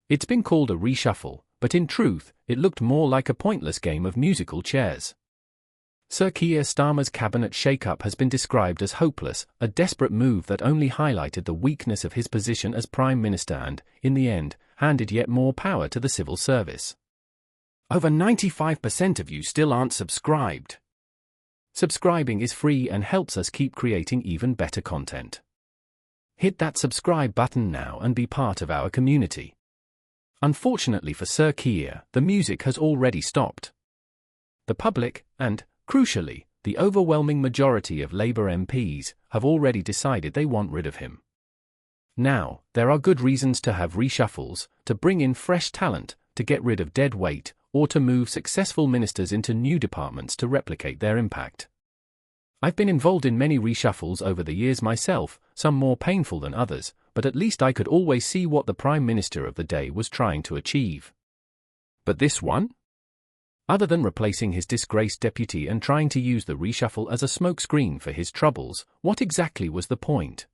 It's been called a reshuffle, but in truth, it looked more like a pointless game of musical chairs. Sir Keir Starmer's cabinet shake-up has been described as hopeless, a desperate move that only highlighted the weakness of his position as Prime Minister and, in the end, handed yet more power to the civil service. Over 95% of you still aren't subscribed. Subscribing is free and helps us keep creating even better content. Hit that subscribe button now and be part of our community. Unfortunately for Sir Keir, the music has already stopped. The public, and, crucially, the overwhelming majority of Labour MPs, have already decided they want rid of him. Now, there are good reasons to have reshuffles, to bring in fresh talent, to get rid of dead weight, or to move successful ministers into new departments to replicate their impact. I've been involved in many reshuffles over the years myself, some more painful than others, but at least I could always see what the Prime Minister of the day was trying to achieve. But this one? Other than replacing his disgraced deputy and trying to use the reshuffle as a smokescreen for his troubles, what exactly was the point?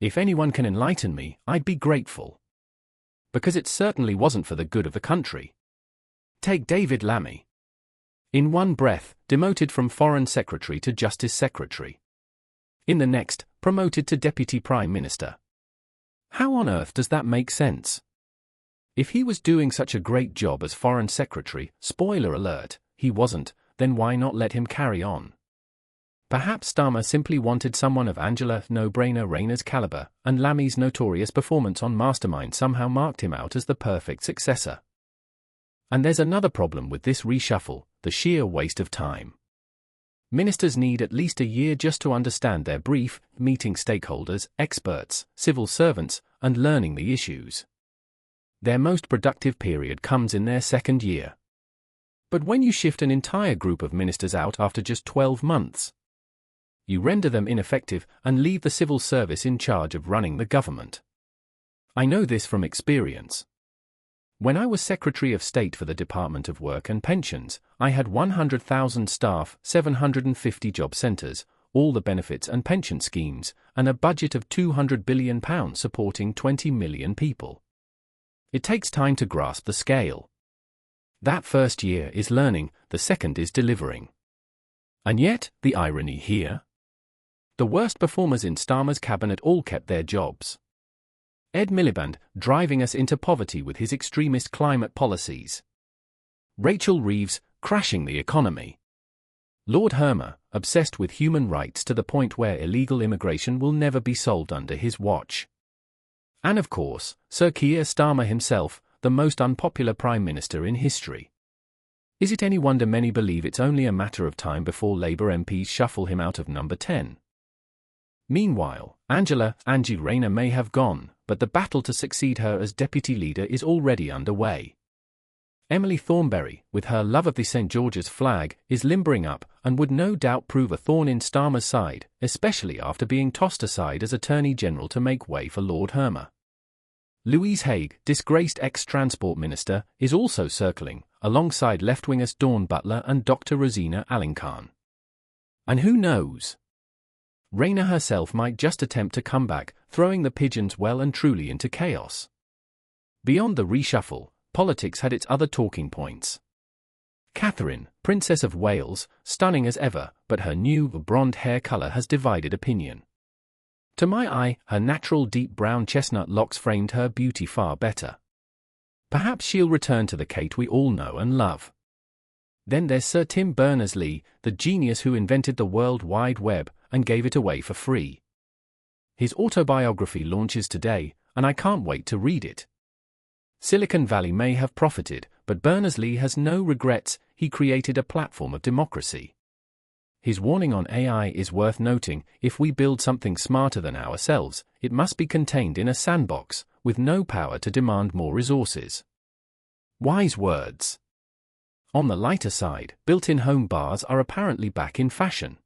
If anyone can enlighten me, I'd be grateful. Because it certainly wasn't for the good of the country. Take David Lammy. In one breath, demoted from Foreign Secretary to Justice Secretary. In the next, promoted to Deputy Prime Minister. How on earth does that make sense? If he was doing such a great job as Foreign Secretary, spoiler alert, he wasn't, then why not let him carry on? Perhaps Starmer simply wanted someone of Angela Rayner's caliber, and Lammy's notorious performance on Mastermind somehow marked him out as the perfect successor. And there's another problem with this reshuffle, the sheer waste of time. Ministers need at least a year just to understand their brief, meeting stakeholders, experts, civil servants, and learning the issues. Their most productive period comes in their second year. But when you shift an entire group of ministers out after just 12 months, you render them ineffective and leave the civil service in charge of running the government. I know this from experience. When I was Secretary of State for the Department of Work and Pensions, I had 100,000 staff, 750 job centres, all the benefits and pension schemes, and a budget of £200 billion supporting 20 million people. It takes time to grasp the scale. That first year is learning, the second is delivering. And yet, the irony here? The worst performers in Starmer's cabinet all kept their jobs. Ed Miliband, driving us into poverty with his extremist climate policies. Rachel Reeves, crashing the economy. Lord Hermer, obsessed with human rights to the point where illegal immigration will never be solved under his watch. And of course, Sir Keir Starmer himself, the most unpopular Prime Minister in history. Is it any wonder many believe it's only a matter of time before Labour MPs shuffle him out of number 10? Meanwhile, Angela Rayner may have gone, but the battle to succeed her as deputy leader is already underway. Emily Thornberry, with her love of the St George's flag, is limbering up and would no doubt prove a thorn in Starmer's side, especially after being tossed aside as Attorney General to make way for Lord Hermer. Louise Haigh, disgraced ex-Transport Minister, is also circling, alongside left-wingers Dawn Butler and Dr. Rosina Allen-Khan. And who knows? Rayner herself might just attempt to come back, throwing the pigeons well and truly into chaos. Beyond the reshuffle, politics had its other talking points. Catherine, Princess of Wales, stunning as ever, but her new blonde hair colour has divided opinion. To my eye, her natural deep brown chestnut locks framed her beauty far better. Perhaps she'll return to the Kate we all know and love. Then there's Sir Tim Berners-Lee, the genius who invented the World Wide Web and gave it away for free. His autobiography launches today, and I can't wait to read it. Silicon Valley may have profited, but Berners-Lee has no regrets. He created a platform of democracy. His warning on AI is worth noting: if we build something smarter than ourselves, it must be contained in a sandbox, with no power to demand more resources. Wise words. On the lighter side, built-in home bars are apparently back in fashion.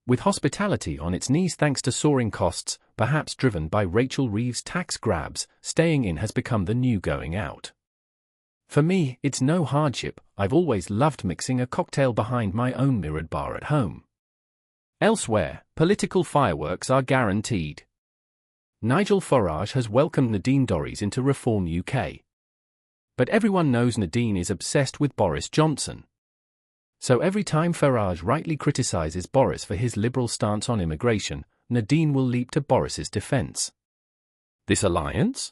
With hospitality on its knees thanks to soaring costs, perhaps driven by Rachel Reeves' tax grabs, staying in has become the new going out. For me, it's no hardship. I've always loved mixing a cocktail behind my own mirrored bar at home. Elsewhere, political fireworks are guaranteed. Nigel Farage has welcomed Nadine Dorries into Reform UK. But everyone knows Nadine is obsessed with Boris Johnson. So every time Farage rightly criticises Boris for his liberal stance on immigration, Nadine will leap to Boris's defence. This alliance?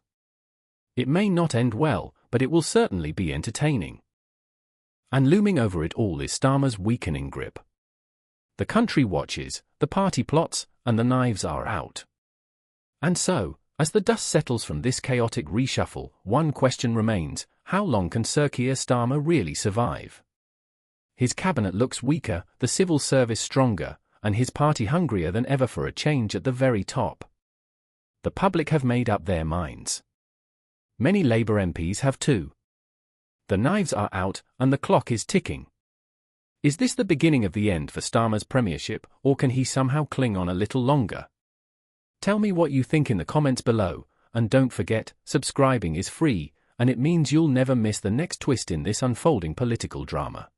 It may not end well, but it will certainly be entertaining. And looming over it all is Starmer's weakening grip. The country watches, the party plots, and the knives are out. And so, as the dust settles from this chaotic reshuffle, one question remains: how long can Sir Keir Starmer really survive? His cabinet looks weaker, the civil service stronger, and his party hungrier than ever for a change at the very top. The public have made up their minds. Many Labour MPs have too. The knives are out, and the clock is ticking. Is this the beginning of the end for Starmer's premiership, or can he somehow cling on a little longer? Tell me what you think in the comments below, and don't forget, subscribing is free, and it means you'll never miss the next twist in this unfolding political drama.